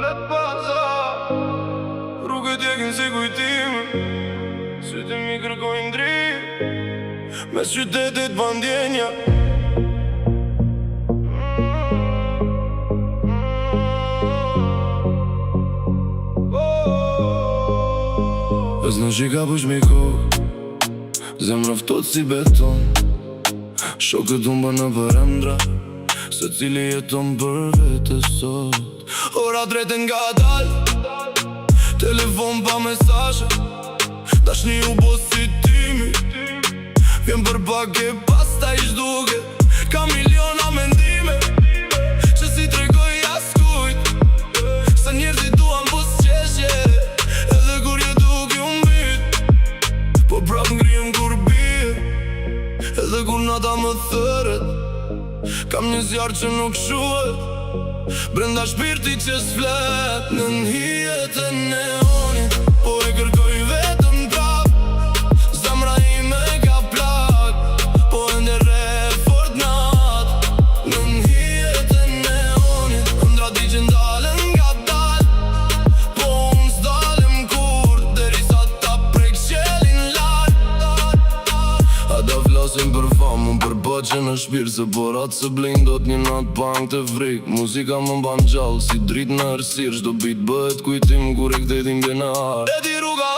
flet baza. Rrugët jekin si kujtime, sytë mi kërkojnë dri mes qytetit pandjenja. As në shika push mi kohë, zemra ftot si beton. Shokët unë në përëndra, se cili jeton për vete sot. Ora drejten nga dal, telefon pa mesazhe, dashni u bo si timi. Vjen për pak e pasta ish duke, ka miliona mendime, që si tregoj as kujt, sa njerëzit duan bus qeshje, edhe kur je duke u mbit. Po prap ngrijem kur bie, edhe kur nata më thëret, kam një zjarë që nuk shuhet, brenda shpirti që s'flet. Në nhijet e neonit, po e kërkoj vetëm prap, zemra ime ka plak, po ende re fort nat. Në nhijet e neonit, ëndra di që ndalen nga dal, po unë s'dalem kur, derisa ta prek qelin lart. Ata flasin për famë, për që në shpirë, se porat se blin do t'një natë pang të frik. Muzika më mban gjallë, si drit në ersir, çdo bit bëhet kujtim kur e kthetin bje në ar. E ti rruga